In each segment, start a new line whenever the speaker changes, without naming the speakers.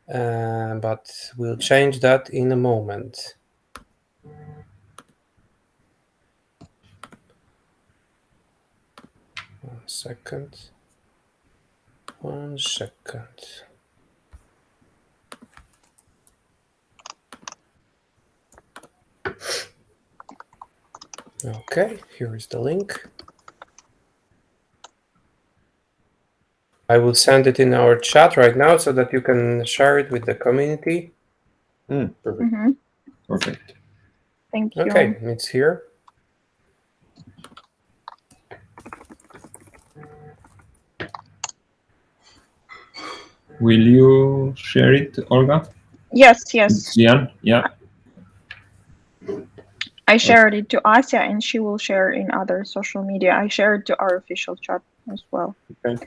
but we'll change that in a moment. One second. Okay, here is the link. I will send it in our chat right now so that you can share it with the community.
Perfect.
Perfect.
Thank you.
Okay, it's here.
Will you share it, Olga?
Yes.
Diane? Yeah.
I shared it to Asya, and she will share in other social media. I shared to our official chat as well.
Okay.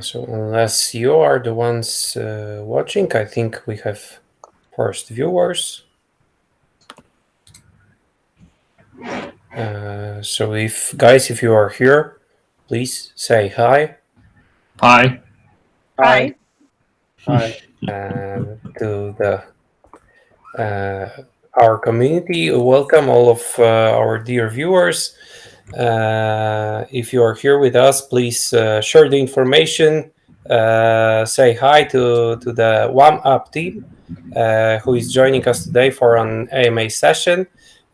So unless you are the ones watching, I think we have first viewers. So if you are here, please say hi.
Hi.
Hi.
Hi.
To the our community. Welcome all of our dear viewers. If you are here with us, please share the information. Say hi to the WAM.APP team who is joining us today for an AMA session.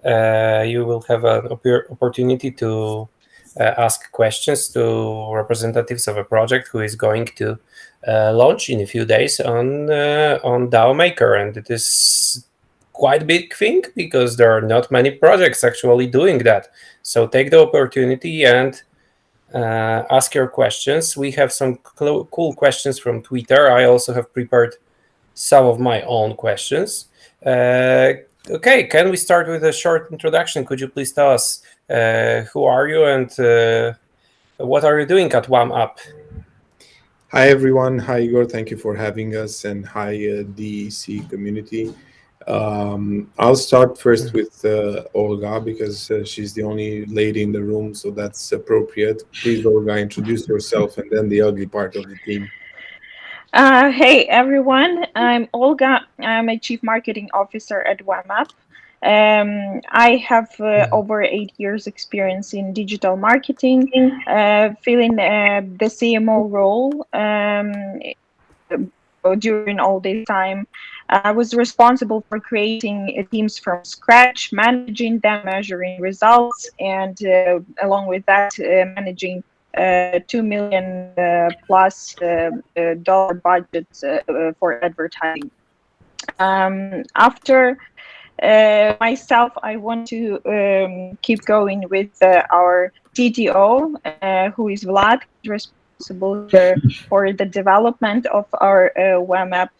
You will have an opportunity to ask questions to representatives of a project who is going to launch in a few days on DAO Maker, and it is quite a big thing because there are not many projects actually doing that. So take the opportunity and ask your questions. We have some cool questions from Twitter. I also have prepared some of my own questions. Okay, can we start with a short introduction? Could you please tell us who are you and what are you doing at WAM.APP?
Hi, everyone. Hi, Igor. Thank you for having us, and hi, DEC community. I'll start first with Olga because she's the only lady in the room, so that's appropriate. Please, Olga, introduce yourself and then the ugly part of the team.
Hey, everyone. I'm Olga. I'm a Chief Marketing Officer at WAM.APP. I have over 8 years experience in digital marketing, filling the CMO role during all this time. I was responsible for creating teams from scratch, managing them, measuring results, and along with that, managing $2 million plus dollar budgets for advertising. After myself, I want to keep going with our CTO, who is Vlad, responsible for the development of our WAM.APP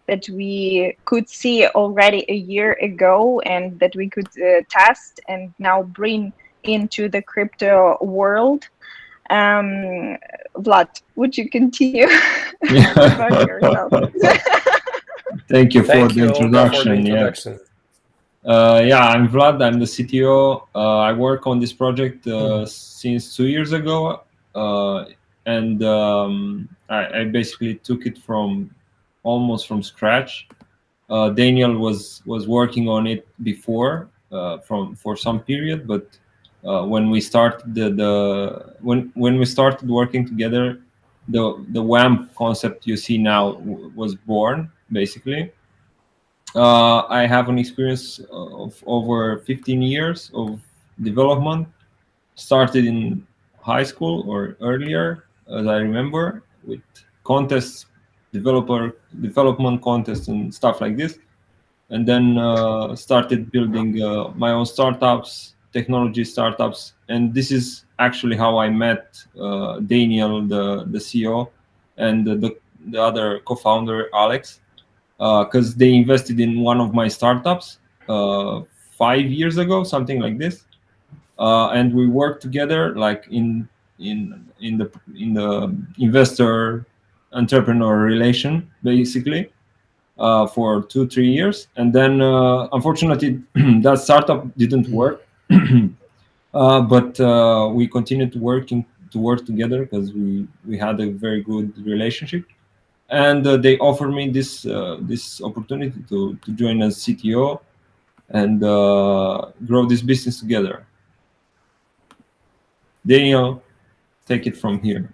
that we could see already a year ago and that we could test and now bring into the crypto world. Vlad, would you continue about yourself?
Thank you for the
introduction.
Yeah, I'm Vlad. I'm the CTO. I work on this project since 2 years ago, and I basically took it almost from scratch. Daniel was working on it before for some period, but when we started when we started working together, the WAM concept you see now was born basically. I have an experience of over 15 years of development. Started in high school or earlier, as I remember, with contests, development contests and stuff like this. And then started building my own startups, technology startups. And this is actually how I met Daniel, the CEO, and the other co-founder, Alex. because they invested in one of my startups 5 years ago, something like this, and we worked together like in the investor entrepreneur relation basically for 2-3 years, and then unfortunately that startup didn't work. But we continued to work together because we had a very good relationship, and they offered me this opportunity to join as CTO and grow this business together. Daniel, take it from here.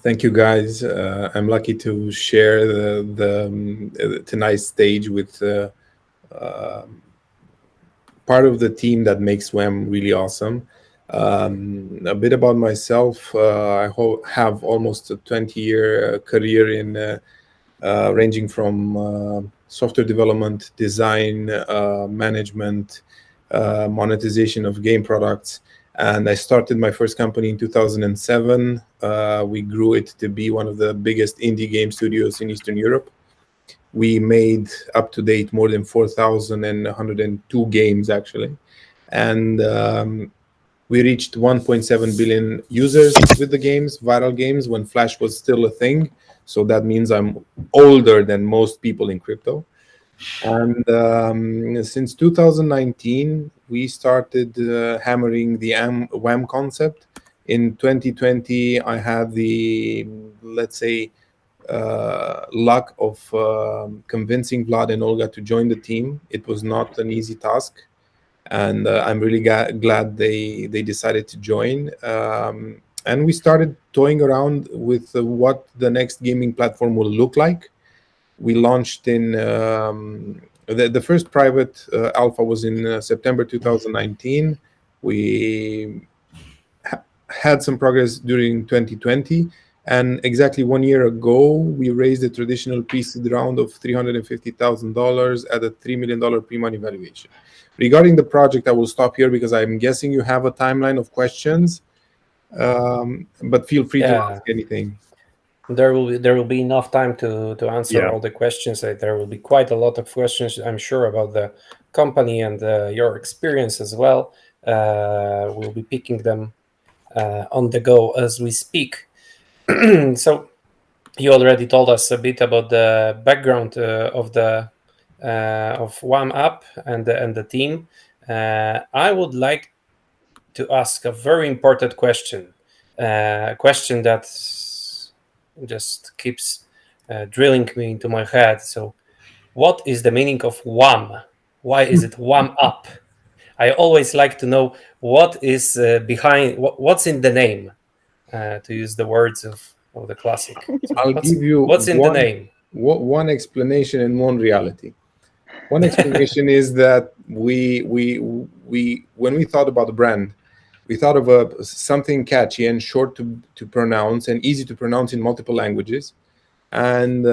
Thank you, guys. I'm lucky to share tonight's stage with part of the team that makes WAM really awesome. A bit about myself. I have almost a 20-year career in ranging from software development, design, management, monetization of game products. And I started my first company in 2007. We grew it to be one of the biggest indie game studios in Eastern Europe. We made up to date more than 4,102 games, actually. And we reached 1.7 billion users with the games, viral games, when Flash was still a thing. So that means I'm older than most people in crypto. And since 2019, we started hammering the WAM concept. In 2020, I had the, let's say, luck of convincing Vlad and Olga to join the team. It was not an easy task, and I'm really glad they decided to join. And we started toying around with what the next gaming platform will look like. We launched in the first private alpha was in September 2019. We had some progress during 2020, and exactly 1 year ago we raised a traditional pre-seed round of $350,000 at a $3 million pre-money valuation. Regarding the project, I will stop here because I'm guessing you have a timeline of questions, but feel free to ask anything.
There will be enough time to answer all the questions. There will be quite a lot of questions, I'm sure, about the company and your experience as well. We'll be picking them on the go as we speak. So you already told us a bit about the background of WAM.APP and the team. I would like to ask a very important question, a question that just keeps drilling me into my head. So what is the meaning of WAM? Why is it WAM.APP? I always like to know what is behind, what's in the name, to use the words of the classic. So
I'll give you
what's in the name.
One explanation and one reality. One explanation is that we when we thought about the brand, we thought of something catchy and short to pronounce and easy to pronounce in multiple languages. And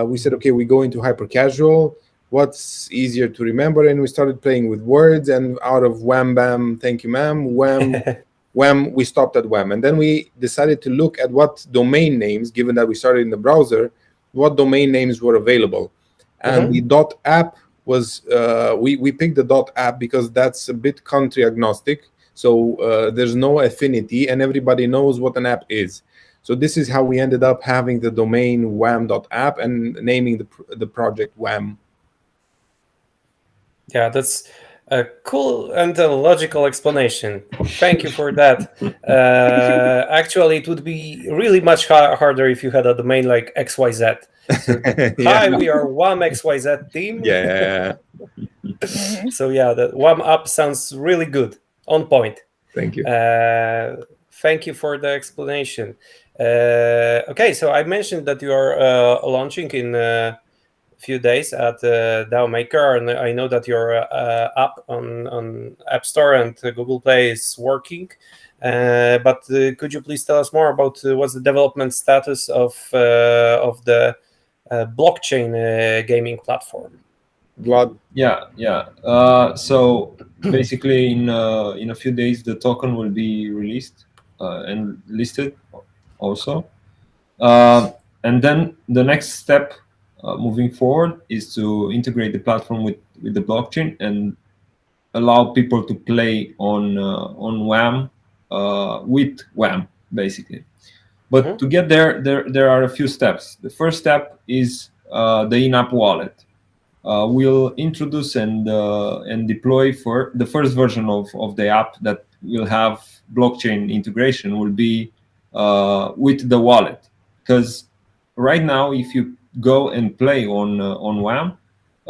we said, okay, we go into hyper casual. What's easier to remember? And we started playing with words. And out of wham bam, thank you, ma'am, wham, we stopped at wham. And then we decided to look at what domain names, given that we started in the browser, what domain names were available. And the .app was, we picked the .app because that's a bit country agnostic. So there's no affinity and everybody knows what an app is. So this is how we ended up having the domain wham.app and naming the project WAM.
Yeah, that's a cool and a logical explanation. Thank you for that. Actually, it would be really much harder if you had a domain like XYZ. So, hi, we are WAM XYZ team.
Yeah.
So yeah, the WAM.APP sounds really good. On point.
Thank you.
Thank you for the explanation. Okay, so I mentioned that you are launching in a few days at DAO Maker, and I know that your app on App Store and Google Play is working. But could you please tell us more about what's the development status of the blockchain gaming platform?
Vlad?
Yeah. So basically, in a few days, the token will be released and listed also. And then the next step moving forward is to integrate the platform with the blockchain and allow people to play on WAM with WAM, basically. But to get there, there are a few steps. The first step is the in-app wallet. We'll introduce and deploy for the first version of the app that will have blockchain integration will be with the wallet. Because right now, if you go and play on WAM,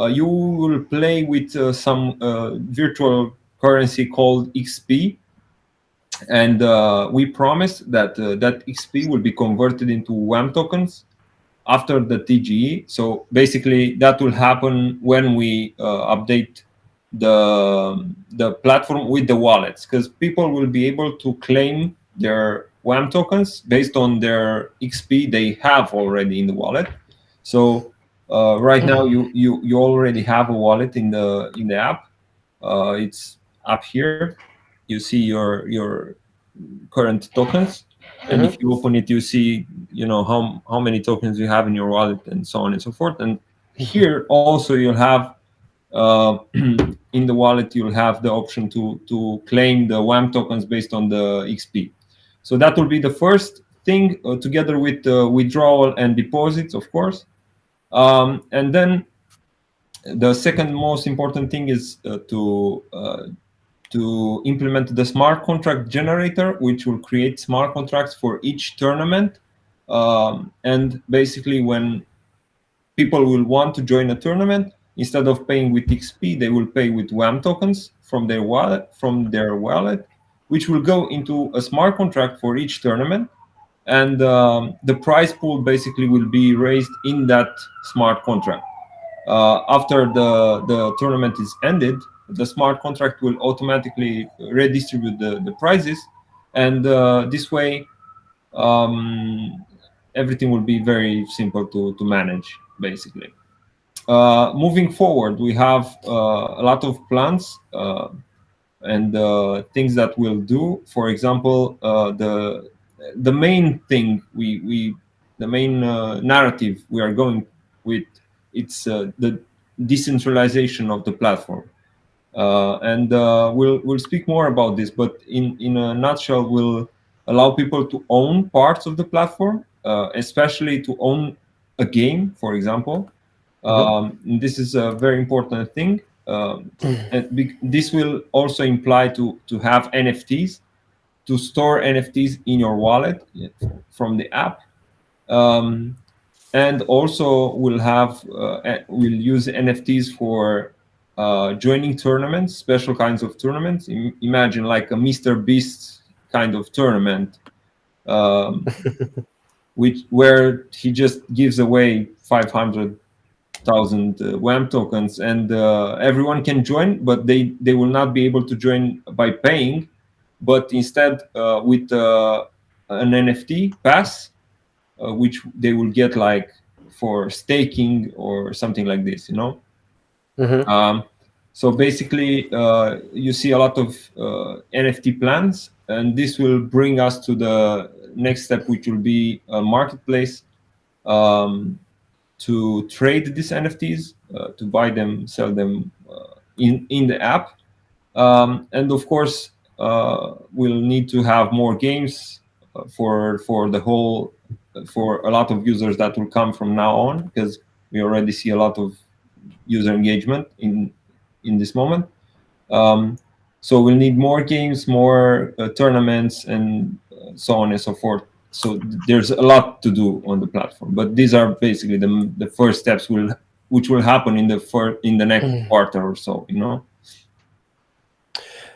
you will play with some virtual currency called XP, and we promised that that XP will be converted into WAM tokens after the TGE. So basically, that will happen when we update the platform with the wallets, because people will be able to claim their WAM tokens based on their XP they have already in the wallet. So right now, you already have a wallet in the app. It's up here. You see your current tokens, and if you open it, you see how many tokens you have in your wallet, and so on and so forth. And here also you'll have in the wallet you'll have the option to claim the WAM tokens based on the XP. So that will be the first thing, together with withdrawal and deposits, of course. And then the second most important thing is to implement the smart contract generator, which will create smart contracts for each tournament. And basically, when people will want to join a tournament, instead of paying with XP, they will pay with WAM tokens from their wallet, which will go into a smart contract for each tournament. And the prize pool basically will be raised in that smart contract. After the tournament is ended, the smart contract will automatically redistribute the prizes, and this way everything will be very simple to manage, basically. Moving forward, we have a lot of plans and things that we'll do. For example, the main thing the main narrative we are going with, it's the decentralization of the platform. And we'll speak more about this, but in a nutshell, we'll allow people to own parts of the platform, especially to own a game, for example. This is a very important thing. And this will also imply to have NFTs, to store NFTs in your wallet from the app. And also we'll use NFTs for joining tournaments, special kinds of tournaments. Imagine like a Mr. Beast kind of tournament, where he just gives away 500,000 WAM tokens, and everyone can join, but they will not be able to join by paying, but instead with an NFT pass, which they will get like for staking or something like this, So basically, you see a lot of NFT plans, and this will bring us to the next step, which will be a marketplace to trade these NFTs, to buy them, sell them in the app. And of course, we'll need to have more games for a lot of users that will come from now on, because we already see a lot of user engagement in this moment. So we'll need more games, more tournaments, and so on and so forth. So there's a lot to do on the platform, but these are basically the first steps which will happen in the next quarter or so.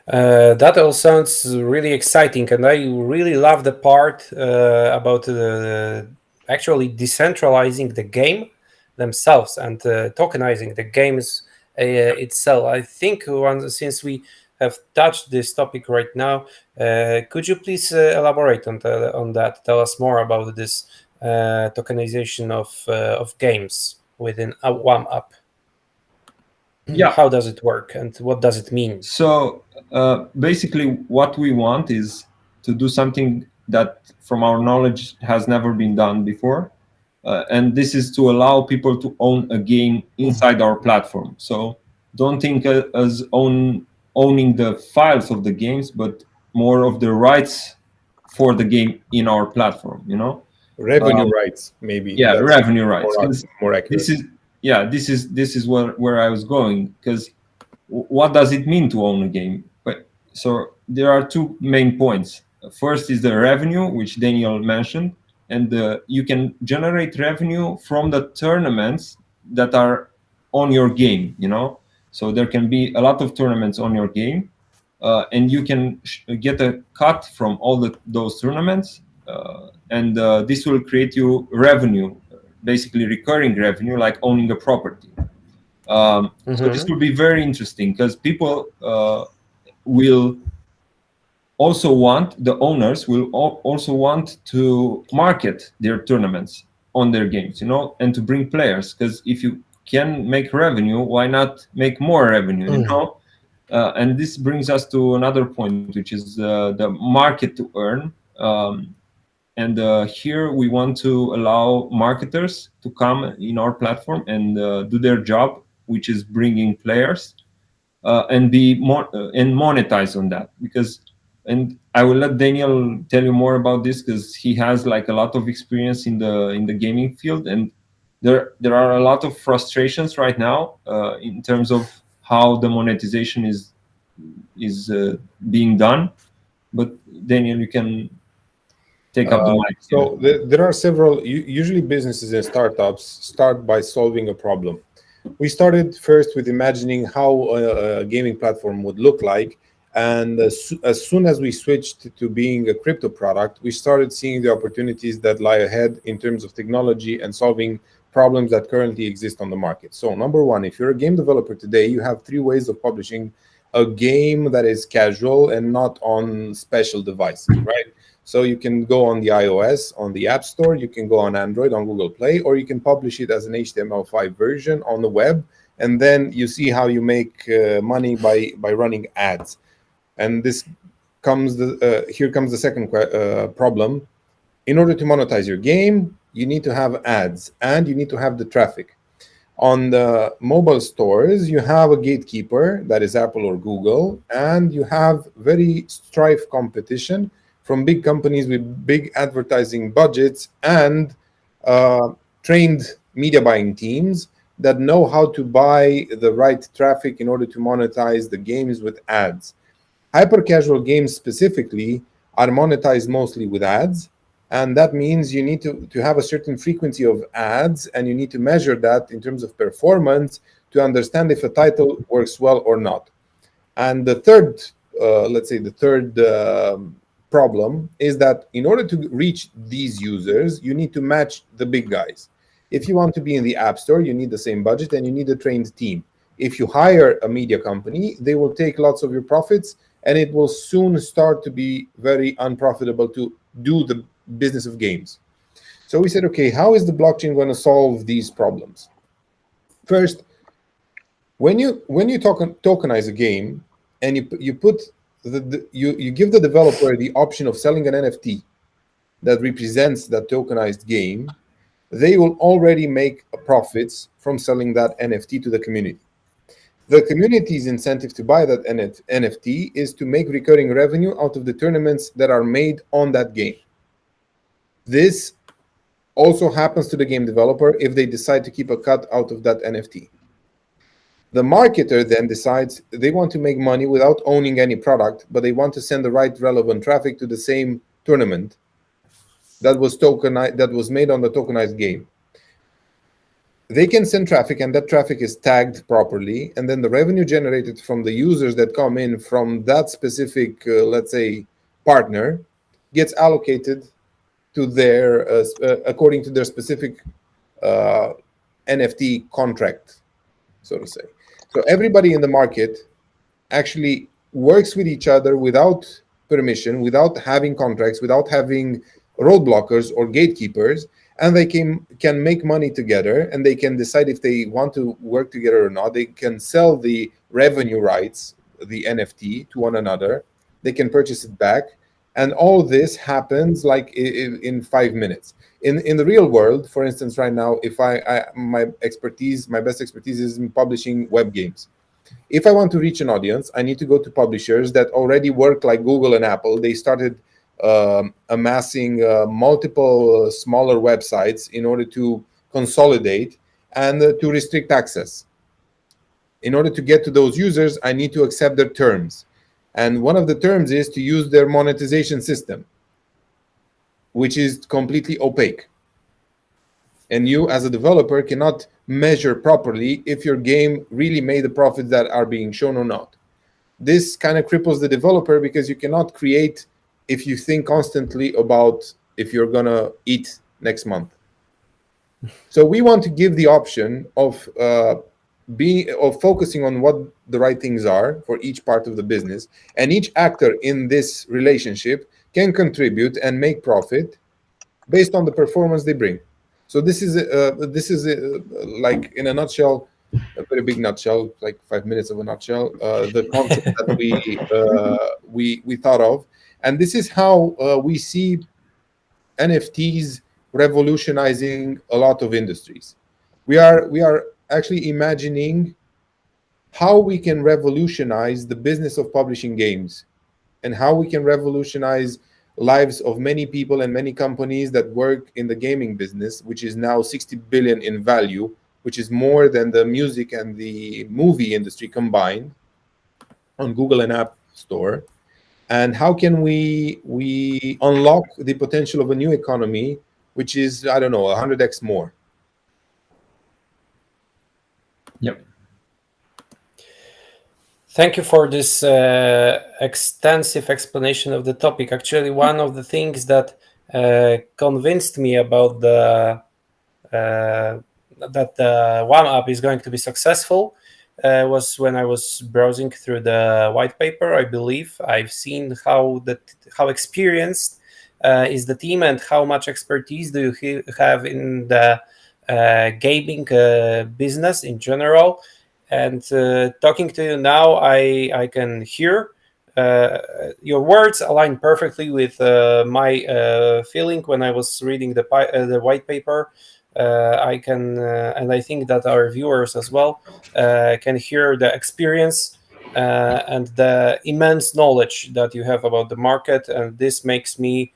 That all sounds really exciting, and I really love the part about actually decentralizing the game themselves and tokenizing the games itself. I think since we have touched this topic right now, could you please elaborate on that? Tell us more about this tokenization of games within a WAM.APP.
Yeah.
How does it work, and what does it mean?
So basically, what we want is to do something that, from our knowledge, has never been done before. And this is to allow people to own a game inside our platform. So don't think as owning the files of the games, but more of the rights for the game in our platform.
Revenue rights, maybe.
Yeah,
That's
revenue rights.
more accurate.
This is where I was going, because what does it mean to own a game? So there are two main points. First is the revenue, which Daniel mentioned, and you can generate revenue from the tournaments that are on your game. So there can be a lot of tournaments on your game, and you can get a cut from all those tournaments, and this will create you revenue, basically recurring revenue, like owning a property. So this will be very interesting, because people will also the owners will also want to market their tournaments on their games, and to bring players, because if you can make revenue, why not make more revenue, and this brings us to another point, which is the market to earn. And here we want to allow marketers to come in our platform and do their job, which is bringing players, and be more and monetize on that. And I will let Daniel tell you more about this, because he has like a lot of experience in the gaming field, and there are a lot of frustrations right now in terms of how the monetization is being done. But Daniel, you can take up the mic.
So there are several. Usually, businesses and startups start by solving a problem. We started first with imagining how a gaming platform would look like, and as soon as we switched to being a crypto product, we started seeing the opportunities that lie ahead in terms of technology and solving problems that currently exist on the market. So number one, if you're a game developer today, you have three ways of publishing a game that is casual and not on special devices, right? So you can go on the iOS, on the App Store, you can go on Android, on Google Play, or you can publish it as an HTML5 version on the web, and then you see how you make money by running ads. And this comes here comes the second problem. In order to monetize your game, you need to have ads, and you need to have the traffic. On the mobile stores, you have a gatekeeper, that is Apple or Google, and you have very strife competition from big companies with big advertising budgets and trained media buying teams that know how to buy the right traffic in order to monetize the games with ads. Hyper casual games specifically are monetized mostly with ads, and that means you need to have a certain frequency of ads, and you need to measure that in terms of performance to understand if a title works well or not. And the third, problem is that in order to reach these users, you need to match the big guys. If you want to be in the App Store, you need the same budget and you need a trained team. If you hire a media company, they will take lots of your profits, and it will soon start to be very unprofitable to do the business of games. So we said, okay, how is the blockchain going to solve these problems? First, when you tokenize a game and you put you give the developer the option of selling an NFT that represents that tokenized game, they will already make profits from selling that NFT to the community. The community's incentive to buy that NFT is to make recurring revenue out of the tournaments that are made on that game. This also happens to the game developer if they decide to keep a cut out of that NFT. The marketer then decides they want to make money without owning any product, but they want to send the right relevant traffic to the same tournament that was made on the tokenized game. They can send traffic, and that traffic is tagged properly, and then the revenue generated from the users that come in from that specific, let's say, partner gets allocated to their according to their specific NFT contract, so to say. So everybody in the market actually works with each other without permission, without having contracts, without having roadblockers or gatekeepers, and they can make money together, and they can decide if they want to work together or not. They can sell the revenue rights, the NFT, to one another. They can purchase it back. And all this happens like in 5 minutes. In the real world, for instance, right now, if my best expertise is in publishing web games. If I want to reach an audience, I need to go to publishers that already work like Google and Apple. They started amassing multiple smaller websites in order to consolidate and to restrict access. In order to get to those users, I need to accept their terms. And one of the terms is to use their monetization system, which is completely opaque. And you, as a developer, cannot measure properly if your game really made the profits that are being shown or not. This kind of cripples the developer because you cannot create if you think constantly about if you're going to eat next month. So we want to give the option of focusing on what the right things are for each part of the business, and each actor in this relationship can contribute and make profit based on the performance they bring. So this is like, in a nutshell, a very big nutshell, like 5 minutes of a nutshell, the concept that we thought of, and this is how we see NFTs revolutionizing a lot of industries. We are actually imagining how we can revolutionize the business of publishing games, and how we can revolutionize lives of many people and many companies that work in the gaming business, which is now 60 billion in value, which is more than the music and the movie industry combined on Google and App Store. And how can we unlock the potential of a new economy, which is, I don't know, 100x more.
Yep.
Thank you for this extensive explanation of the topic. Actually, one of the things that convinced me about that the WAM.APP is going to be successful was when I was browsing through the white paper. I believe I've seen how experienced is the team and how much expertise do you have in the gaming business in general. And talking to you now, I can hear your words align perfectly with my feeling when I was reading the white paper. I can, and I think that our viewers as well can hear the experience and the immense knowledge that you have about the market, and this makes me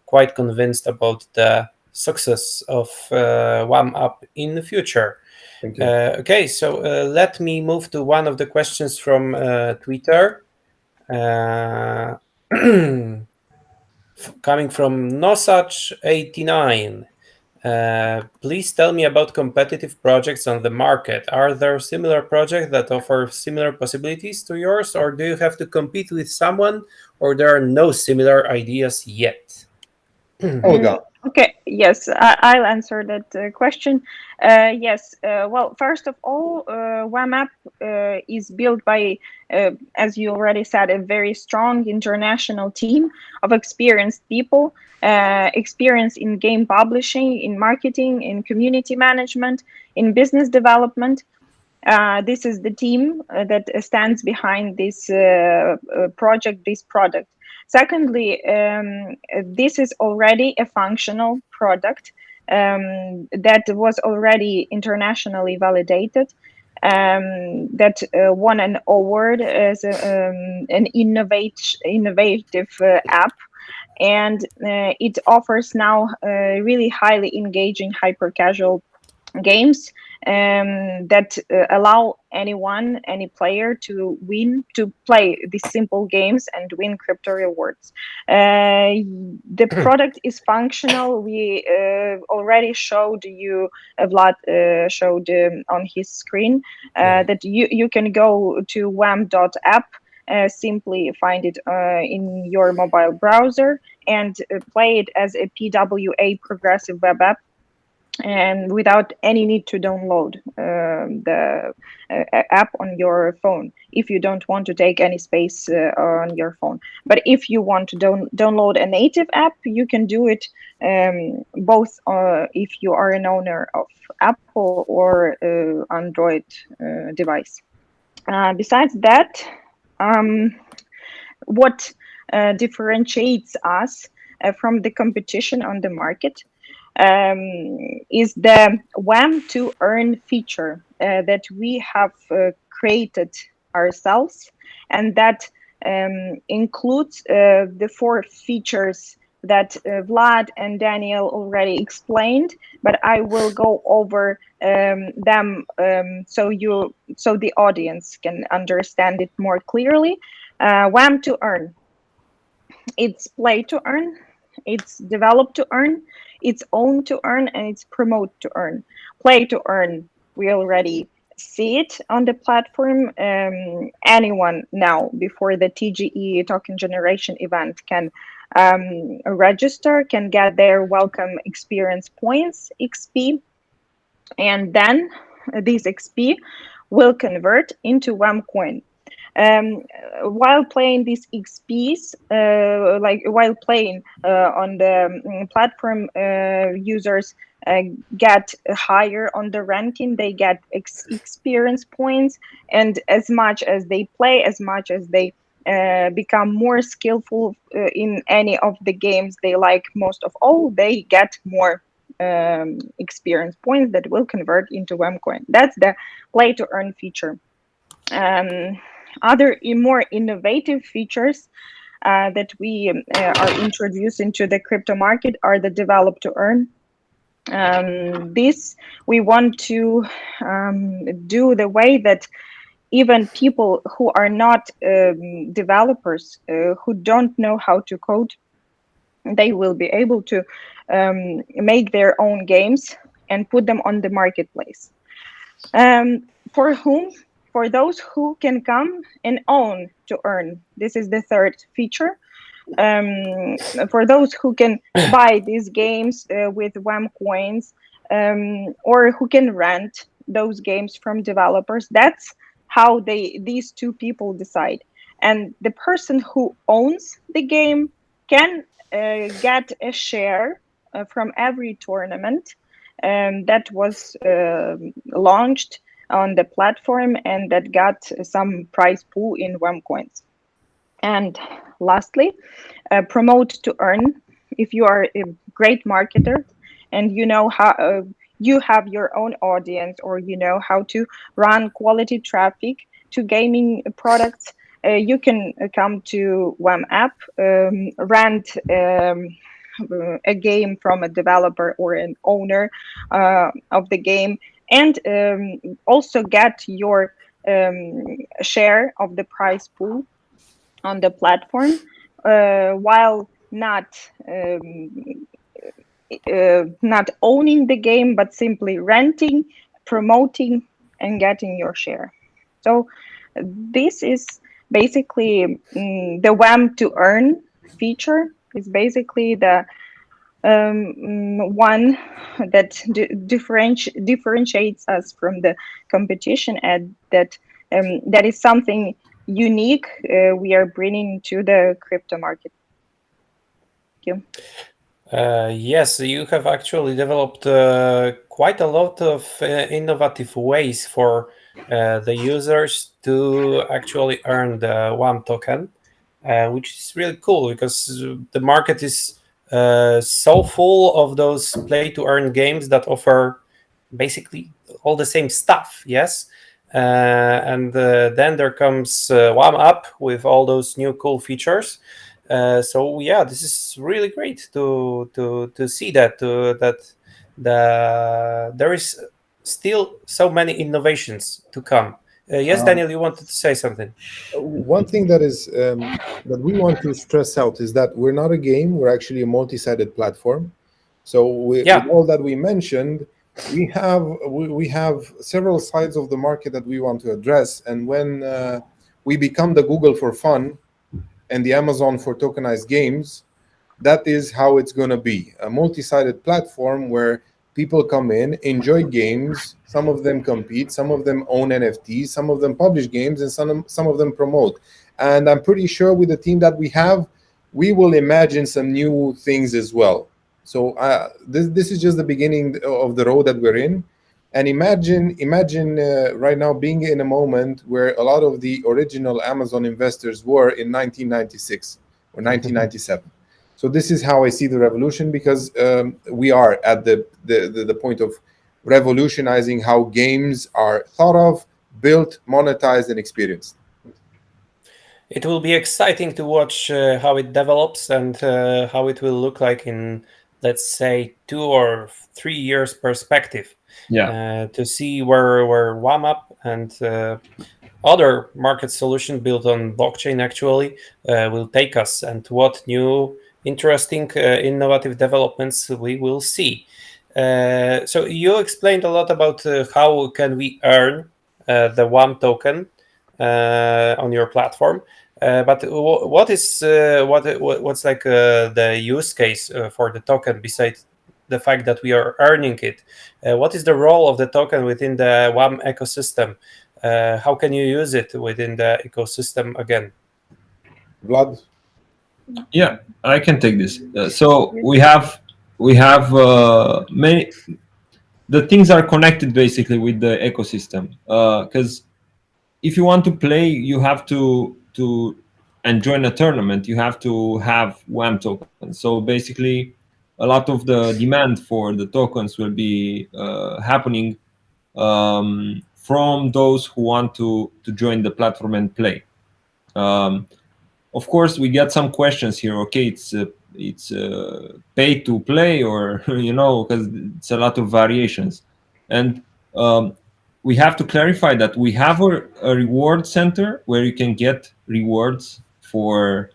quite convinced about the success of WAM.APP in the future.
Thank you.
Okay, so let me move to one of the questions from Twitter. Coming from Nosach89. Please tell me about competitive projects on the market. Are there similar projects that offer similar possibilities to yours, or do you have to compete with someone, or there are no similar ideas yet?
Olga.
Okay, yes, I'll answer that question. Yes, well, first of all, WAM.APP is built by, as you already said, a very strong international team of experienced people, experience in game publishing, in marketing, in community management, in business development. This is the team that stands behind this project, this product. Secondly, this is already a functional product that was already internationally validated, that won an award as an innovative app. And it offers now really highly engaging, hyper-casual games that allow anyone, any player to play these simple games and win crypto rewards. The product is functional. We already showed you, Vlad showed on his screen that you can go to WAM.APP, simply find it in your mobile browser and play it as a PWA progressive web app, and without any need to download the app on your phone if you don't want to take any space on your phone. But if you want to download a native app, you can do it both if you are an owner of Apple or Android device. Besides that, what differentiates us from the competition on the market is the WAM to earn feature that we have created ourselves, and that includes the 4 features that Vlad and Daniel already explained, but I will go over them so the audience can understand it more clearly. WAM to earn. It's play to earn, it's develop to earn, it's own to earn, and it's promote to earn. Play to earn, we already see it on the platform. Anyone now before the TGE token generation event can register, can get their welcome experience points, XP, and then this XP will convert into WAM coin. While playing these XPs, while playing on the platform, users get higher on the ranking, they get experience points, and as much as they play, as much as they become more skillful in any of the games they like most of all, they get more experience points that will convert into WAM coin. That's the play to earn feature. Other more innovative features that we are introducing to the crypto market are the develop to earn. This we want to do the way that even people who are not developers, who don't know how to code, they will be able to make their own games and put them on the marketplace. For whom? For those who can come and own to earn. This is the 3rd feature. For those who can buy these games with WAM coins, or who can rent those games from developers. That's how these 2 people decide. And the person who owns the game can get a share from every tournament that was launched on the platform and that got some prize pool in WAM coins. And lastly, promote to earn. If you are a great marketer and you know how you have your own audience, or you know how to run quality traffic to gaming products, you can come to WAM.APP, rent a game from a developer or an owner of the game, and also get your share of the prize pool on the platform, while not owning the game, but simply renting, promoting, and getting your share. So this is basically the WAM to earn feature. Is basically the one that differentiates us from the competition, and that is something unique we are bringing to the crypto market. Thank you.
Yes, you have actually developed quite a lot of innovative ways for the users to actually earn the WAM token, which is really cool because the market is so full of those play-to-earn games that offer basically all the same stuff, yes? And then there comes WAM.APP with all those new cool features. So yeah, this is really great to see that there is still so many innovations to come. Yes, Daniel, you wanted to say something.
One thing that is that we want to stress out is that we're not a game; we're actually a multi-sided platform. So with all that we mentioned, we have several sides of the market that we want to address. And when we become the Google for fun and the Amazon for tokenized games, that is how it's going to be, a multi-sided platform where people come in, enjoy games. Some of them compete, some of them own NFTs, some of them publish games, and some of them promote. And I'm pretty sure with the team that we have, we will imagine some new things as well. So this is just the beginning of the road that we're in. And imagine right now being in a moment where a lot of the original Amazon investors were in 1996. or 1997. So this is how I see the revolution, because we are at the point of revolutionizing how games are thought of, built, monetized, and experienced.
It will be exciting to watch how it develops and how it will look like in, let's say, 2 or 3 years perspective.
Yeah.
To see where WAM.APP and other market solution built on blockchain actually will take us, and what new interesting innovative developments we will see. So you explained a lot about how can we earn the WAM token on your platform, but what's like the use case for the token besides the fact that we are earning it? What is the role of the token within the WAM ecosystem? How can you use it within the ecosystem again?
Vlad?
Yeah, I can take this. So we have many. The things are connected basically with the ecosystem, because if you want to play, you have to and join a tournament, you have to have WAM tokens. So basically, a lot of the demand for the tokens will be happening from those who want to join the platform and play. Of course, we get some questions here. Okay, it's pay to play, or because it's a lot of variations, and we have to clarify that we have a reward center where you can get rewards for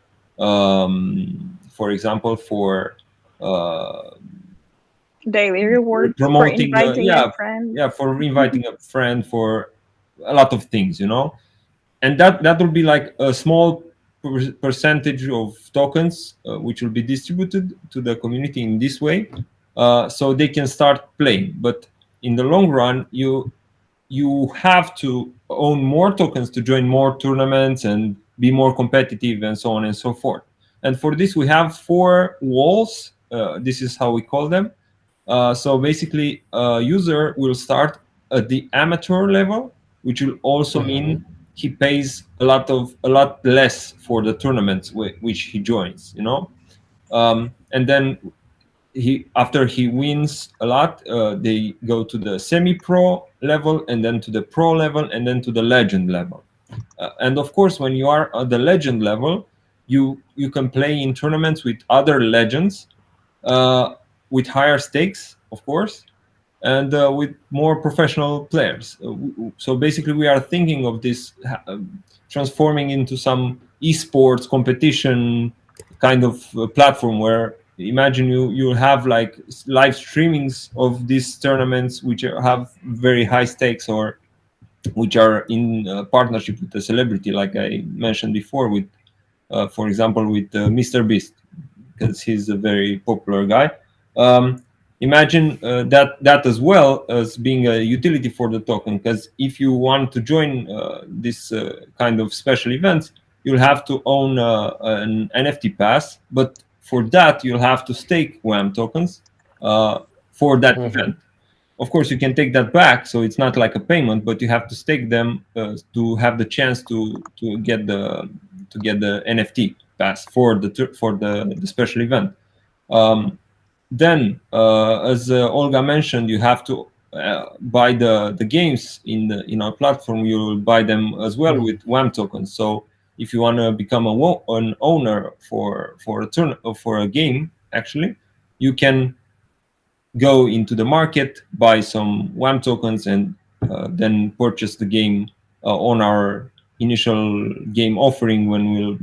example, for
daily reward for
promoting
inviting a friend.
for inviting a friend, for a lot of things, and that will be like a small percentage of tokens which will be distributed to the community in this way, so they can start playing. But in the long run, you have to own more tokens to join more tournaments and be more competitive, and so on and so forth. And for this, we have 4 walls. This is how we call them. So basically, a user will start at the amateur level, which will also mean he pays a lot less for the tournaments which he joins. And then after he wins a lot, they go to the semi-pro level, and then to the pro level, and then to the legend level. And of course, when you are at the legend level, you can play in tournaments with other legends, with higher stakes, of course, and with more professional players. So basically, we are thinking of this transforming into some esports competition kind of platform, where imagine you have like live streamings of these tournaments which have very high stakes, or which are in partnership with a celebrity, like I mentioned before, with for example, with Mr. Beast, because he's a very popular guy. Imagine that as well as being a utility for the token, because if you want to join this kind of special events, you'll have to own an NFT pass, but for that you'll have to stake WAM tokens for that event. Of course, you can take that back, so it's not like a payment, but you have to stake them to have the chance to get the NFT pass for the special event. Then, as Olga mentioned, you have to buy the games in our platform. You will buy them as well with WAM tokens. So if you want to become an owner for a game, actually, you can go into the market, buy some WAM tokens, and then purchase the game on our initial game offering when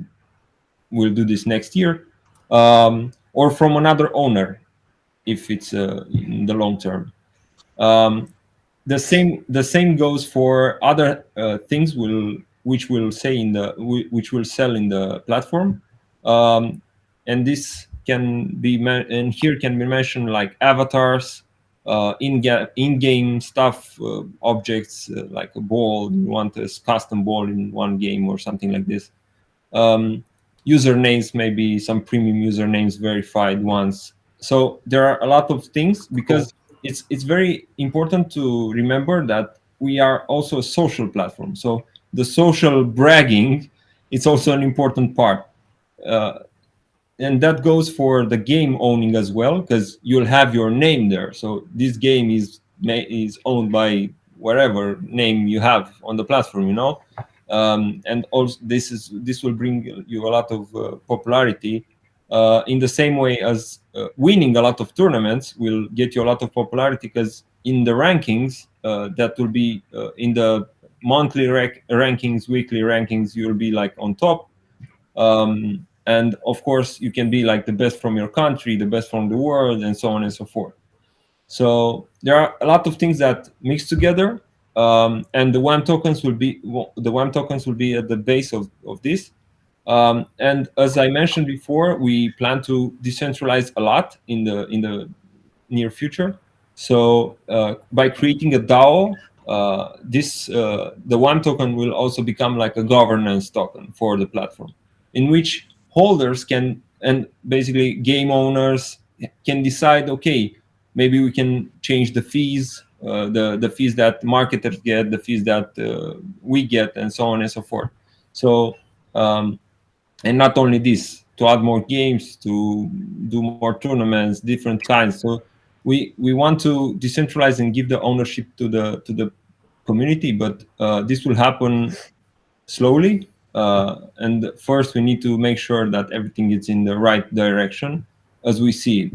we'll do this next year, or from another owner if it's in the long term. The same goes for other things which will sell in the platform, and this can be and here can be mentioned like avatars, in-game stuff, objects like a ball. You want a custom ball in one game or something like this. Usernames, maybe some premium usernames, verified ones. So there are a lot of things, because it's very important to remember that we are also a social platform. So the social bragging, it's also an important part. and that goes for the game owning as well, because you'll have your name there. So this game is owned by whatever name you have on the platform, and also this will bring you a lot of popularity. In the same way as winning a lot of tournaments will get you a lot of popularity, because in the rankings, that will be in the monthly rankings, weekly rankings, you'll be like on top. And of course, you can be like the best from your country, the best from the world, and so on and so forth. So there are a lot of things that mix together, and the WAM tokens will be at the base of this. And as I mentioned before, we plan to decentralize a lot in the near future. So by creating a DAO, the WAM token will also become like a governance token for the platform, in which holders can, and basically game owners can decide, okay, maybe we can change the fees, the fees that marketers get, the fees that we get, and so on and so forth. So and not only this, to add more games, to do more tournaments, different kinds. So we want to decentralize and give the ownership to the community, but this will happen slowly. And first, we need to make sure that everything is in the right direction as we see it.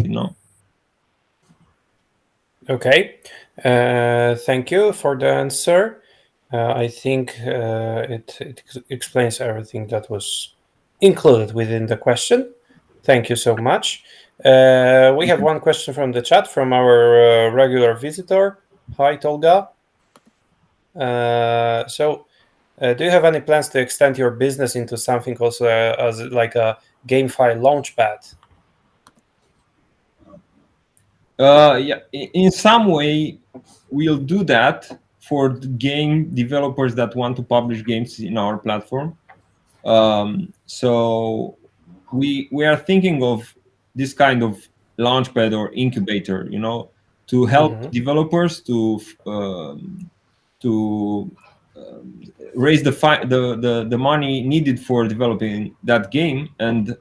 Okay, thank you for the answer. I think it explains everything that was included within the question. Thank you so much. We have one question from the chat from our regular visitor. Hi, Tolga. Do you have any plans to extend your business into something also as like a GameFi launchpad?
Yeah, in some way, we'll do that for the game developers that want to publish games in our platform. So we are thinking of this kind of launchpad or incubator, to help developers to raise the money needed for developing that game, and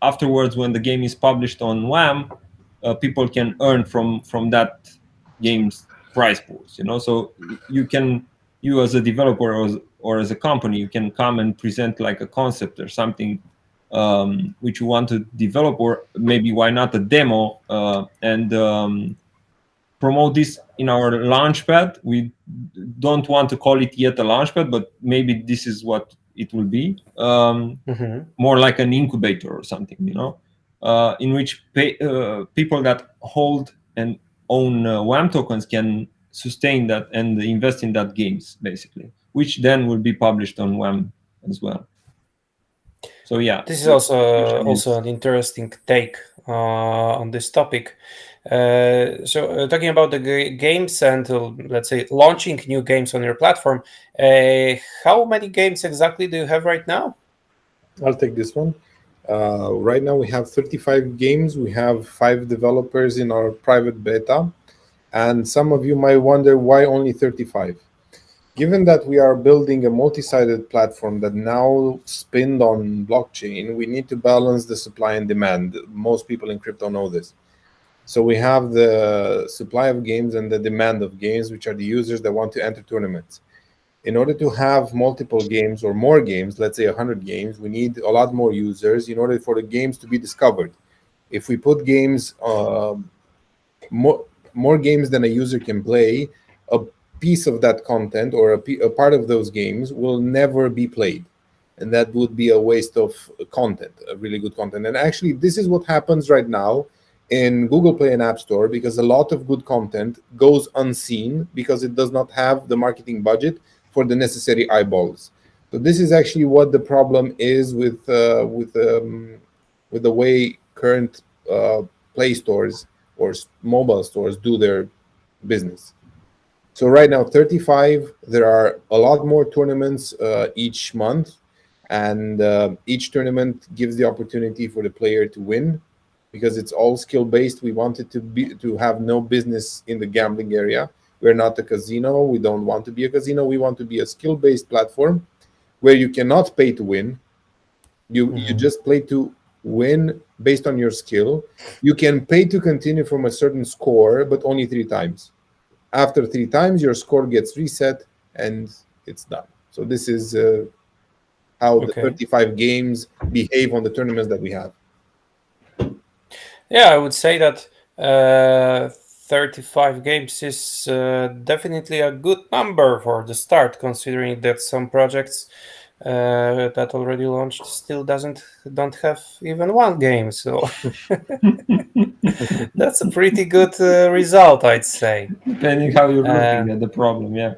afterwards, when the game is published on WAM, people can earn from that game's prize pools. So you as a developer or as a company, you can come and present like a concept or something which you want to develop, or maybe why not a demo, and promote this in our launchpad. We don't want to call it yet a launchpad, but maybe this is what it will be. More like an incubator or something, in which people that hold and own WAM tokens can sustain that and invest in that games, basically, which then will be published on WAM as well. So yeah,
this is also an interesting take on this topic. So talking about the games and let's say launching new games on your platform, how many games exactly do you have right now?
I'll take this one. Right now we have 35 games. We have 5 developers in our private beta. And some of you might wonder why only 35. Given that we are building a multi-sided platform that now spins on blockchain, we need to balance the supply and demand. Most people in crypto know this. So we have the supply of games and the demand of games, which are the users that want to enter tournaments. In order to have multiple games or more games, let's say 100 games, we need a lot more users in order for the games to be discovered. If we put games, more games than a user can play, a piece of that content or a part of those games will never be played. And that would be a waste of content, a really good content. And actually, this is what happens right now in Google Play and App Store, because a lot of good content goes unseen because it does not have the marketing budget for the necessary eyeballs. So this is actually what the problem is with the way current Play stores or mobile stores do their business. So right now, 35. There are a lot more tournaments each month, and each tournament gives the opportunity for the player to win, because it's all skill-based. We want it to have no business in the gambling area. We're not a casino. We don't want to be a casino. We want to be a skill-based platform where you cannot pay to win. You just play to win based on your skill. You can pay to continue from a certain score, but only 3 times. After 3 times, your score gets reset and it's done. So this is how the 35 games behave on the tournaments that we have.
Yeah, I would say that 35 games is definitely a good number for the start, considering that some projects that already launched still don't have even one game. So that's a pretty good result, I'd say.
Depending how you're looking at the problem, yeah.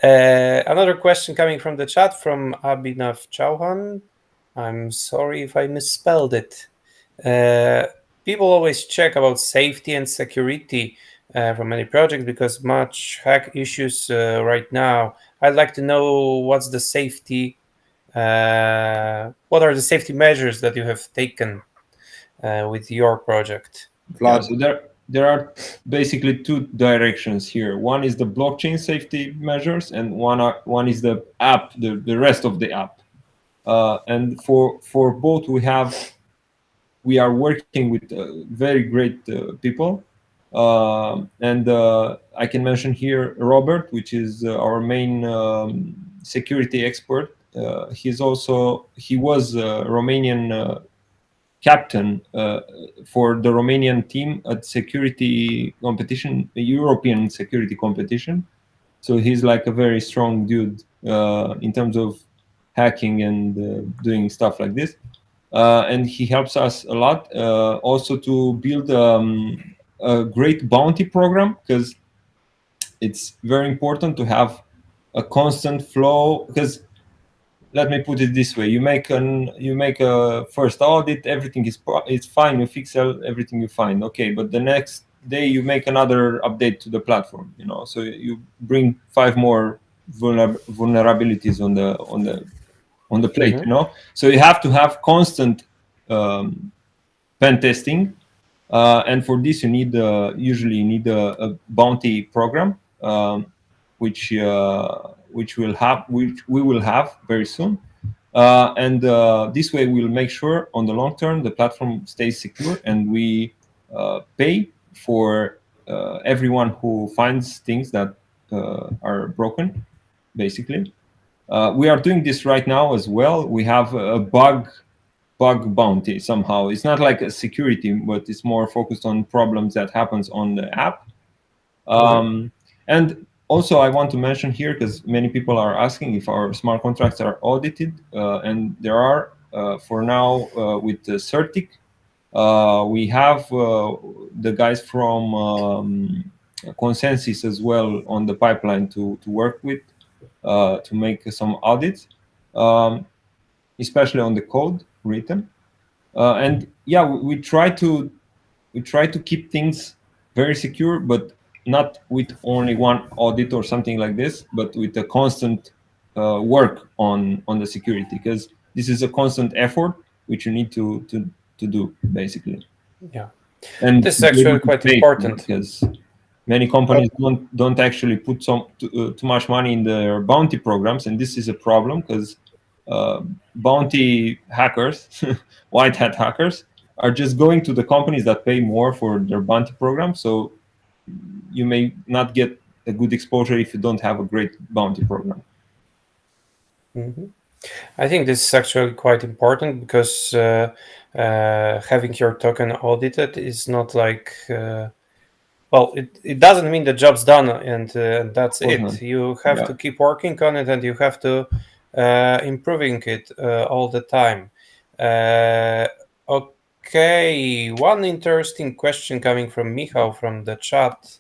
Another question coming from the chat from Abhinav Chauhan. I'm sorry if I misspelled it. People always check about safety and security from any project because much hack issues right now. I'd like to know what's the safety. What are the safety measures that you have taken with your project?
Yeah, so there are basically 2 directions here. One is the blockchain safety measures, and one is the app, the rest of the app. And for both, we are working with very great people. And I can mention here Robert, which is our main security expert. He was a Romanian captain for the Romanian team at security competition, a European security competition. So he's like a very strong dude in terms of hacking and doing stuff like this. And he helps us a lot also to build a great bounty program, because it's very important to have a constant flow. Because let me put it this way: you make a first audit, everything is fine, you fix everything you find, okay, but the next day you make another update to the platform, so you bring 5 more vulnerabilities on the plate, so you have to have constant pen testing, and for this you usually need a bounty program, which we will have very soon, and this way we'll make sure on the long term the platform stays secure, and we pay for everyone who finds things that are broken, basically. We are doing this right now as well. We have a bug bounty somehow. It's not like a security, but it's more focused on problems that happens on the app. And also I want to mention here, because many people are asking if our smart contracts are audited, and there are for now with the Certic. We have the guys from Consensus as well on the pipeline to work with, to make some audits, especially on the code written. And yeah, we try to keep things very secure, but not with only one audit or something like this, but with a constant work on the security, because this is a constant effort which you need to do, basically.
Yeah,
and
this is actually quite important,
because many companies don't actually put too much money in their bounty programs, and this is a problem, because bounty hackers, white hat hackers, are just going to the companies that pay more for their bounty program. So you may not get a good exposure if you don't have a great bounty program.
I think this is actually quite important, because having your token audited is not like well, it doesn't mean the job's done and that's it. You have to keep working on it, and you have to improving it all the time. Okay, one interesting question coming from Michał from the chat.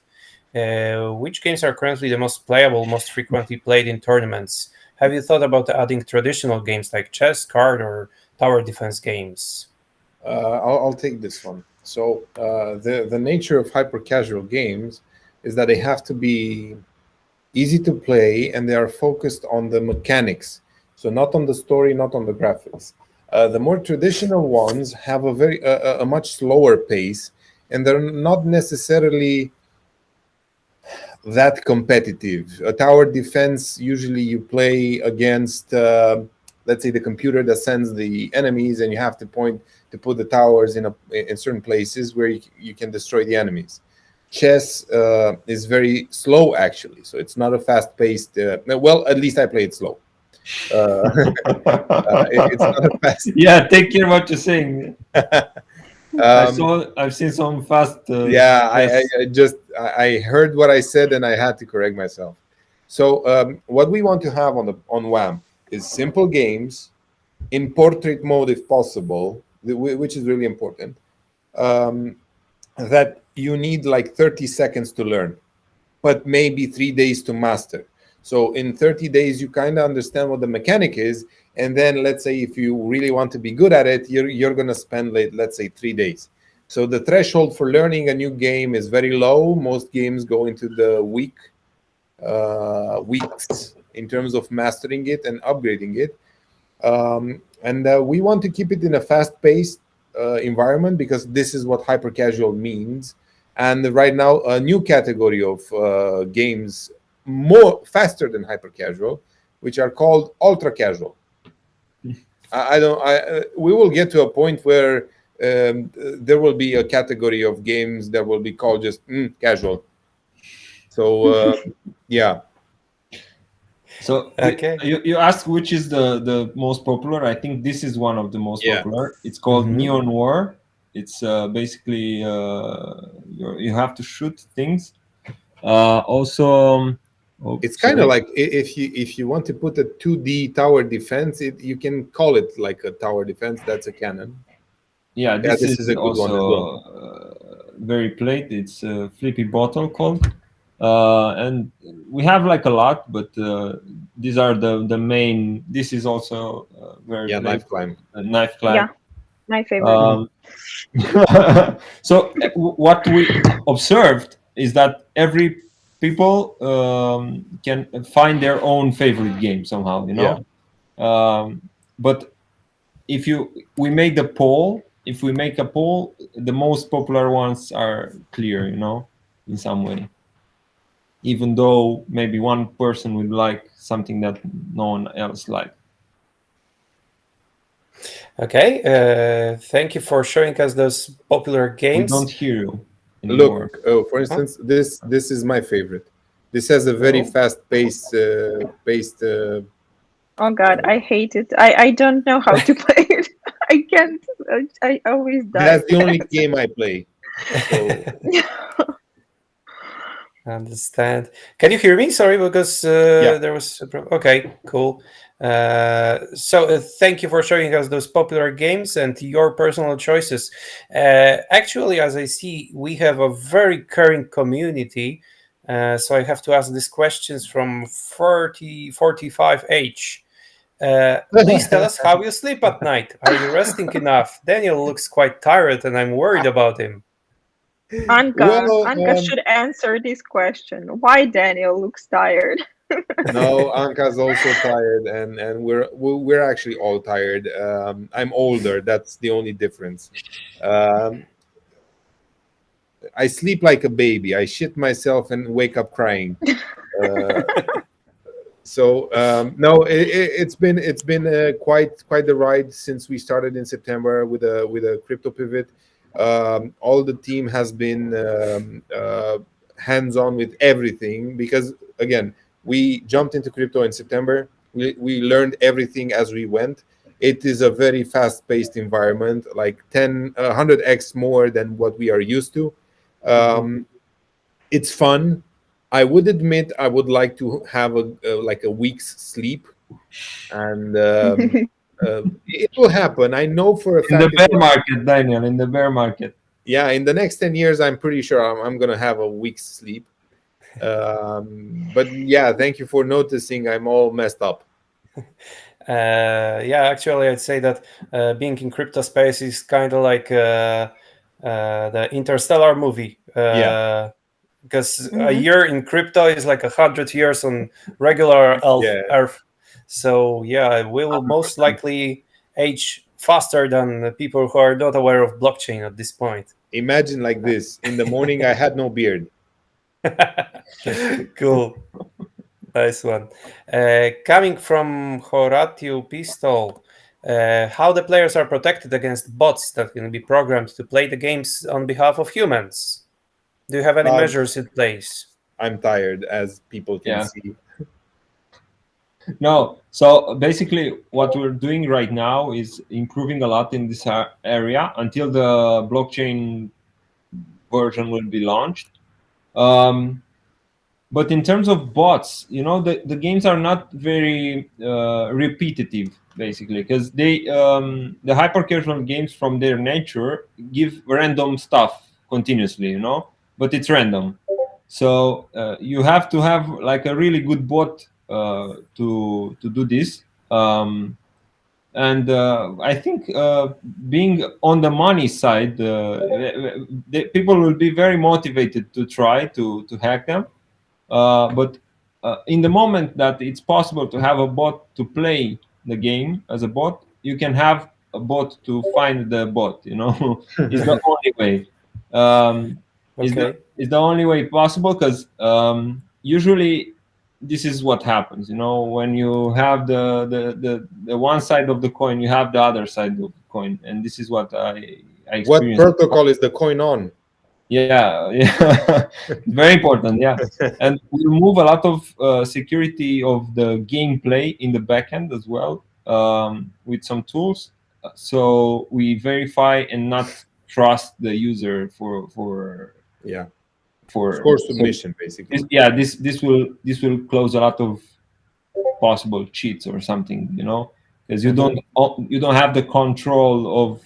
Which games are currently the most playable, most frequently played in tournaments? Have you thought about adding traditional games like chess, card, or tower defense games?
I'll take this one. So the nature of hyper casual games is that they have to be easy to play, and they are focused on the mechanics. So not on the story, not on the graphics. The more traditional ones have a much slower pace, and they're not necessarily that competitive. A tower defense, usually you play against let's say, the computer that sends the enemies, and you have to put the towers in certain places where you can destroy the enemies. Chess is very slow, actually, so it's not a fast-paced. Well, at least I play it slow. It's not a fast.
Yeah, take care what you're saying. I've seen some fast.
Yeah,
chess.
I heard what I said and I had to correct myself. So what we want to have on WAM is simple games in portrait mode if possible, which is really important. That you need like 30 seconds to learn, but maybe 3 days to master. So in 30 days, you kind of understand what the mechanic is. And then let's say if you really want to be good at it, you're going to spend, let's say, 3 days. So the threshold for learning a new game is very low. Most games go into the weeks in terms of mastering it and upgrading it. And we want to keep it in a fast-paced environment, because this is what hyper casual means. And right now, a new category of games more faster than hyper casual, which are called ultra casual. We will get to a point where there will be a category of games that will be called just casual. So yeah.
So
Okay.
you ask which is the most popular. I think this is one of the most popular. It's called Neon War. It's basically you have to shoot things. Also,
it's kind of like if you want to put a 2D tower defense, you can call it like a tower defense. That's a cannon.
Yeah, this
is a good
also
one as well.
Very played. It's a Flippy Bottle called. And we have like a lot, but these are the main. This is also very
Knife climb.
Knife climb.
Yeah, my favorite.
So what we observed is that every people can find their own favorite game somehow, you know. But if we make a poll, the most popular ones are clear, you know, in some way. Even though maybe one person would like something that no one else likes.
Okay, thank you for showing us those popular games.
We don't hear you anymore.
Look, for instance, this is my favorite. This has a very fast-paced.
Oh God, I hate it. I don't know how to play it. I can't. I always die.
That's the only game I play. So.
I understand. Can you hear me? Sorry, because there was okay, cool. So thank you for showing us those popular games and your personal choices. Actually, as I see, we have a very caring community. So I have to ask these questions from 45 age. Please tell us how you sleep at night. Are you resting enough? Daniel looks quite tired and I'm worried about him.
Anka should answer this question. Why Daniel looks tired?
No, Anka's also tired, and we're actually all tired. I'm older. That's the only difference. I sleep like a baby. I shit myself and wake up crying. So no, it's been quite the ride since we started in September with a crypto pivot. All the team has been hands-on with everything, because again, we jumped into crypto in September. We learned everything as we went. It is a very fast-paced environment, like 100x more than what we are used to. It's fun. I would admit I would like to have a week's sleep, and it will happen. I know for a fact.
In the bear market, Daniel, in the bear market.
Yeah, in the next 10 years, I'm pretty sure I'm going to have a week's sleep. But yeah, thank you for noticing. I'm all messed up.
Yeah, actually, I'd say that being in crypto space is kind of like the Interstellar movie. Because a year in crypto is like 100 years on regular Earth. So yeah, we will most likely age faster than the people who are not aware of blockchain at this point.
Imagine like this. In the morning, I had no beard.
Cool. Nice one. Coming from Horatio Pistol, how the players are protected against bots that can be programmed to play the games on behalf of humans? Do you have any measures in place?
I'm tired, as people can see.
No, so basically what we're doing right now is improving a lot in this area until the blockchain version will be launched. But in terms of bots, the games are not very repetitive, basically, because the hyper casual games from their nature give random stuff continuously, but it's random. So you have to have like a really good bot to do this. And I think being on the money side, people will be very motivated to try to hack them. But in the moment that it's possible to have a bot to play the game as a bot, you can have a bot to find the bot. Is the only way.
Okay.
Is the only way possible, because usually this is what happens. When you have the one side of the coin, you have the other side of the coin, and this is what I
What
experienced.
protocol is the coin on?
Yeah. Very important. Yeah, and we remove a lot of security of the gameplay in the backend as well, with some tools. So we verify and not trust the user for
Score submission, basically.
this will close a lot of possible cheats or something, because you don't have the control of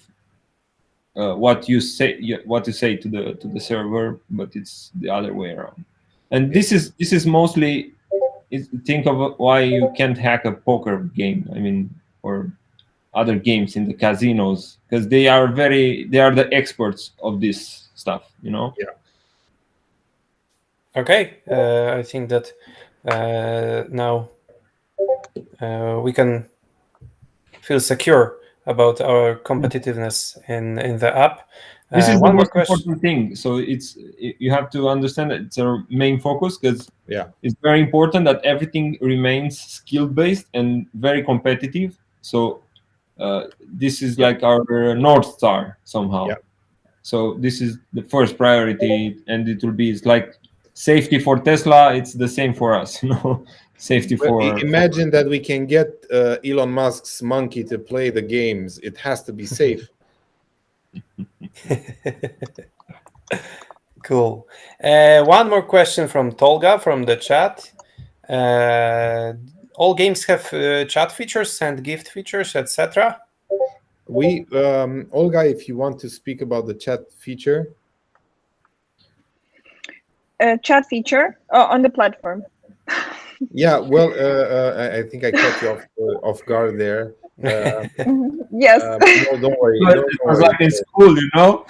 what you say to the server, but it's the other way around. And this is mostly think of why you can't hack a poker game, or other games in the casinos, because they are the experts of this stuff.
Okay. I think that now we can feel secure about our competitiveness in the app.
This is the
one more
most
question.
important thing. So you have to understand that it's our main focus, because
Yeah.
it's very important that everything remains skill based and very competitive. So this is like our North Star somehow.
Yeah.
So this is the first priority, and it's like safety for Tesla. It's the same for us, safety for.
Imagine that we can get Elon Musk's monkey to play the games. It has to be safe.
Cool. One more question from Tolga from the chat. All games have chat features and gift features, etc.
Olga, if you want to speak about the chat feature.
Chat feature on the platform.
Yeah, well, I think I caught you off guard there.
Yes.
No, don't worry.
It was like in school,
No,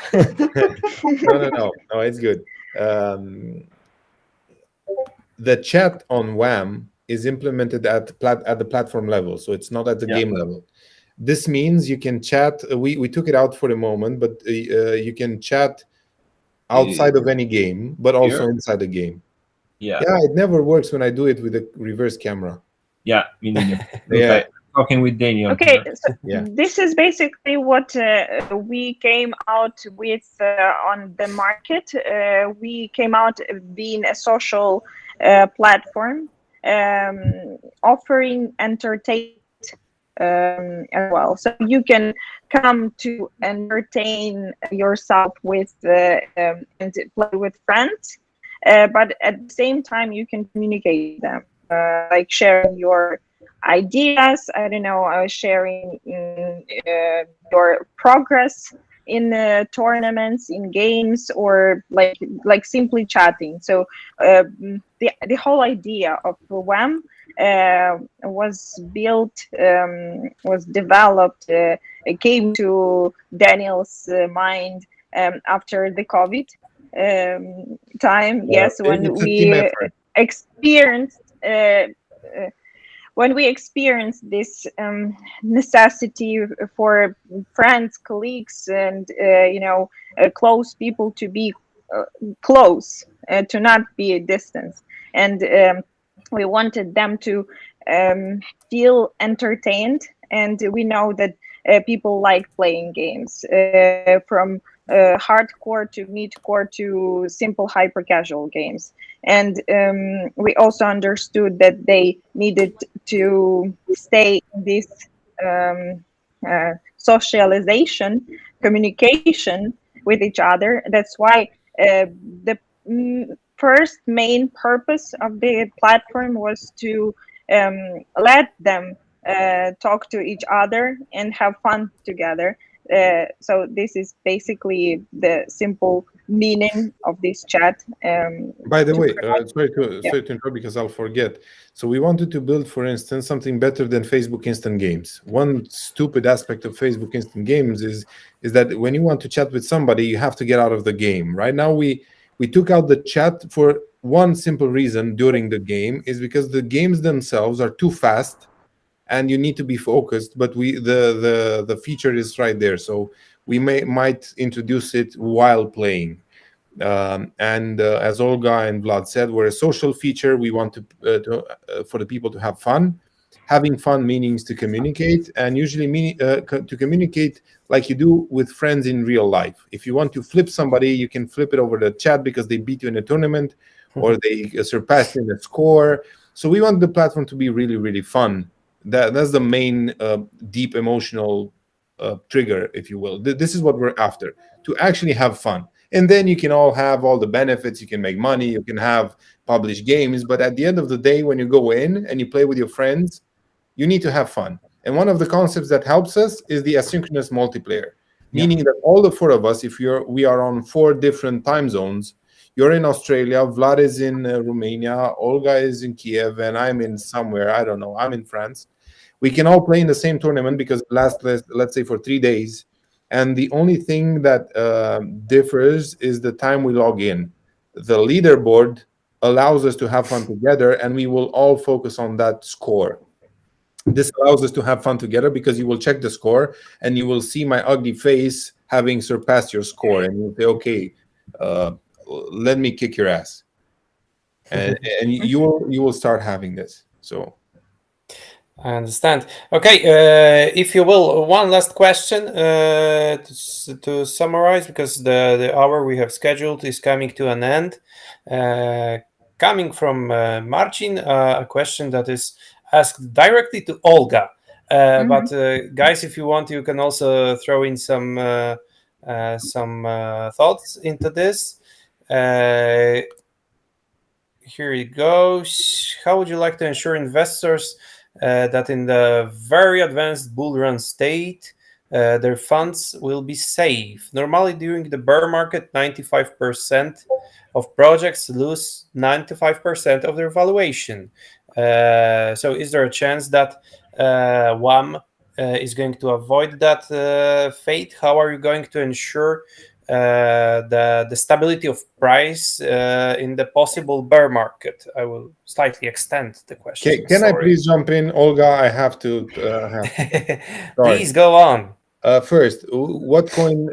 it's good. The chat on WAM is implemented at the platform level, so it's not at the game level. This means you can chat. We took it out for the moment, but you can chat outside of any game, but also inside the game. Yeah, it never works when I do it with a reverse camera.
Yeah, me neither. Yeah. Talking with Daniel.
Okay, so this is basically what we came out with on the market. We came out being a social platform, offering entertainment as well. So you can come to entertain yourself with and play with friends, but at the same time you can communicate with them, like sharing your ideas. I don't know, sharing your progress in tournaments, in games, or like simply chatting. So the whole idea of WAM was built, was developed, it came to Daniel's mind after the COVID time. Yes, when we experienced this necessity for friends, colleagues, and close people to be close, to not be a distance. And we wanted them to feel entertained, and we know that people like playing games, from hardcore to mid-core to simple hyper casual games. And we also understood that they needed to stay in this socialization, communication with each other. That's why the first main purpose of the platform was to let them talk to each other and have fun together. So this is basically the simple meaning of this chat.
By the way,
Yeah.
sorry to interrupt because I'll forget. So we wanted to build, for instance, something better than Facebook Instant Games. One stupid aspect of Facebook Instant Games is that when you want to chat with somebody, you have to get out of the game. Right now, we took out the chat for one simple reason during the game, is because the games themselves are too fast and you need to be focused. But the feature is right there, so we might introduce it while playing. And as Olga and Vlad said, we're a social feature. We want for the people to have fun. Having fun means to communicate, and usually to communicate like you do with friends in real life. If you want to flip somebody, you can flip it over the chat because they beat you in a tournament or they surpassed you in a score. So we want the platform to be really, really fun. That's the main deep emotional trigger, if you will. This is what we're after, to actually have fun. And then you can all have all the benefits. You can make money, you can have published games, but at the end of the day, when you go in and you play with your friends, you need to have fun. And one of the concepts that helps us is the asynchronous multiplayer, meaning that all the four of us, if we are on 4 different time zones, you're in Australia, Vlad is in Romania, Olga is in Kiev, and I'm in somewhere, I don't know, I'm in France. We can all play in the same tournament because it lasts, let's say, for 3 days. And the only thing that differs is the time we log in. The leaderboard allows us to have fun together, and we will all focus on that score. This allows us to have fun together because you will check the score and you will see my ugly face having surpassed your score, and you'll say, okay, let me kick your ass. And you will start having this. So
I understand. Okay, if you will, one last question to summarize, because the hour we have scheduled is coming to an end. Coming from Marcin, a question that is asked directly to Olga. But guys, if you want, you can also throw in some thoughts into this. Here it goes. How would you like to ensure investors that in the very advanced bull run state, their funds will be safe? Normally, during the bear market, 95% of projects lose 95% of their valuation. So is there a chance that WAM is going to avoid that fate? How are you going to ensure the stability of price in the possible bear market? I will slightly extend the question.
Can I please jump in, Olga? I have to.
Please go on.
First, what coin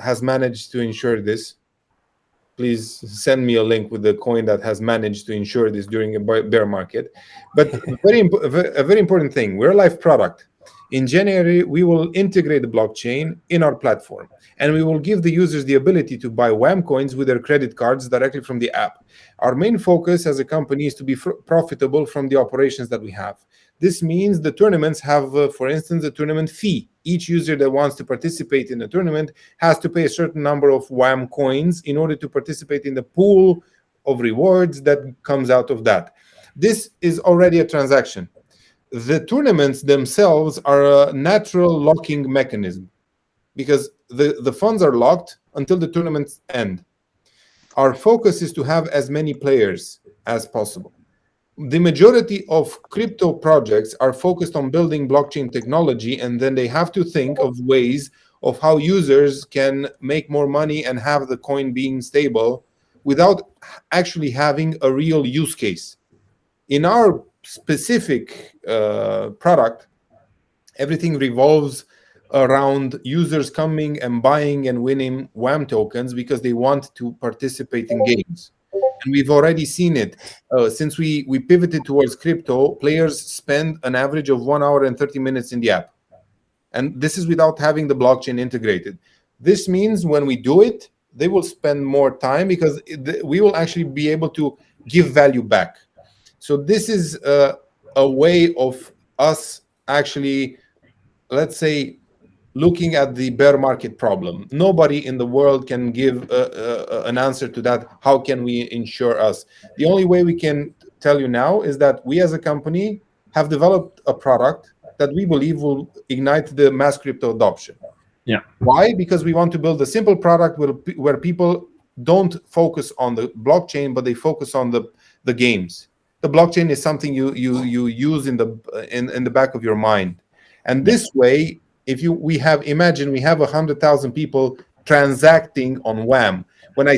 has managed to ensure this? Please send me a link with the coin that has managed to ensure this during a bear market. But a very important thing, we're a live product. In January, we will integrate the blockchain in our platform, and we will give the users the ability to buy WAM coins with their credit cards directly from the app. Our main focus as a company is to be profitable from the operations that we have. This means the tournaments have, for instance, a tournament fee. Each user that wants to participate in a tournament has to pay a certain number of WAM coins in order to participate in the pool of rewards that comes out of that. This is already a transaction. The tournaments themselves are a natural locking mechanism because the funds are locked until the tournaments end. Our focus is to have as many players as possible. The majority of crypto projects are focused on building blockchain technology, and then they have to think of ways of how users can make more money and have the coin being stable without actually having a real use case. In our specific product, everything revolves around users coming and buying and winning WAM tokens because they want to participate in games. And we've already seen it. Since we pivoted towards crypto, players spend an average of 1 hour and 30 minutes in the app. And this is without having the blockchain integrated. This means when we do it, they will spend more time because we will actually be able to give value back. So this is a way of us actually, let's say, looking at the bear market problem. Nobody in the world can give an answer to that. How can we ensure us? The only way we can tell you now is that we as a company have developed a product that we believe will ignite the mass crypto adoption.
Yeah.
Why? Because we want to build a simple product where people don't focus on the blockchain, but they focus on the games. The blockchain is something you use in the back of your mind, and this way, if we have 100,000 people transacting on WAM. When I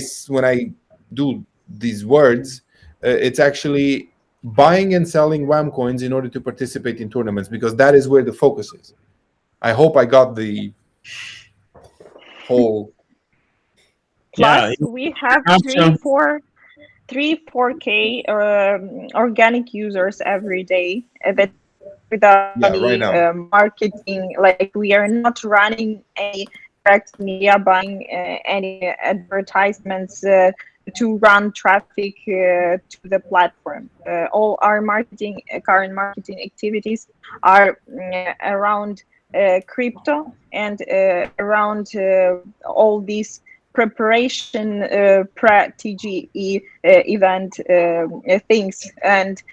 do these words, it's actually buying and selling WAM coins in order to participate in tournaments, because that is where the focus is. I hope I got the whole.
Plus, we have 4K organic users every day that without marketing. Like, we are not running any direct media, buying any advertisements to run traffic to the platform. All our current marketing activities are around crypto and around all these preparation pre-TGE event things, and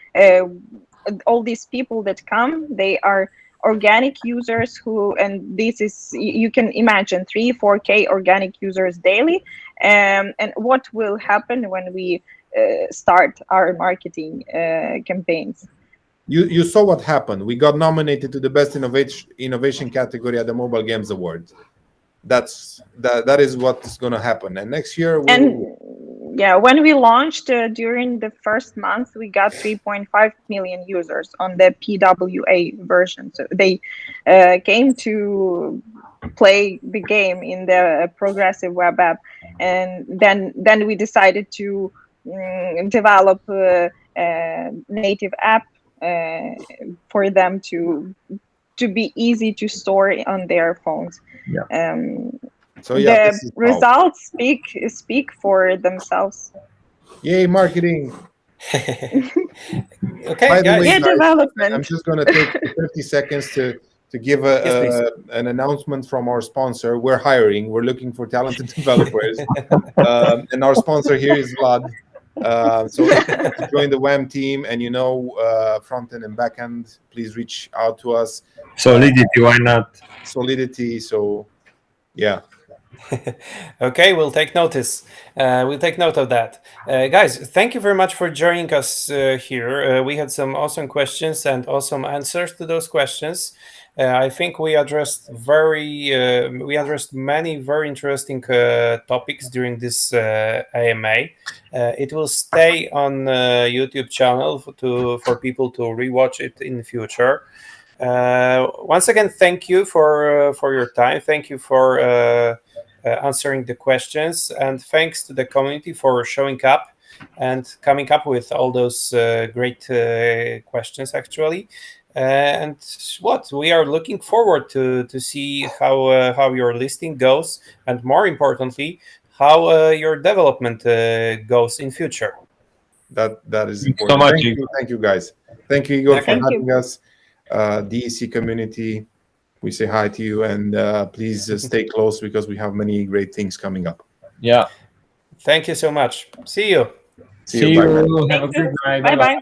all these people that come, they are organic users and this is, you can imagine, 3-4K organic users daily. And what will happen when we start our marketing campaigns?
You saw what happened. We got nominated to the best innovation category at the Mobile Games Awards. That is what's going to happen. And next year,
when we launched during the first month, we got 3.5 million users on the PWA version. So they came to play the game in the progressive web app, and then we decided to develop a native app for them to be easy to store on their phones.
So yeah,
the results speak for themselves.
Yay, marketing!
Okay,
by the
guys.
way,
development.
I'm just going to take 30 seconds to give an announcement from our sponsor. We're hiring. We're looking for talented developers, and our sponsor here is Vlad. So if you want to join the WAM team and front end and back end, please reach out to us.
Solidity, why not?
Solidity. So yeah.
Okay, we'll take notice. We'll take note of that. Guys, thank you very much for joining us here. We had some awesome questions and awesome answers to those questions. I think we addressed many very interesting topics during this AMA. It will stay on YouTube channel for people to rewatch it in the future. Once again, thank you for your time. Thank you for answering the questions, and thanks to the community for showing up and coming up with all those great questions, actually. And we are looking forward to see how your listing goes, and more importantly, how your development goes in future.
That is
Thanks
important.
so much.
Thank you, guys. Thank you, Igor, for
Thank
having us. DEC community, we say hi to you, and please stay close because we have many great things coming up.
Yeah.
Thank you so much. See you.
See you.
Bye.
Have a good night.
Bye bye.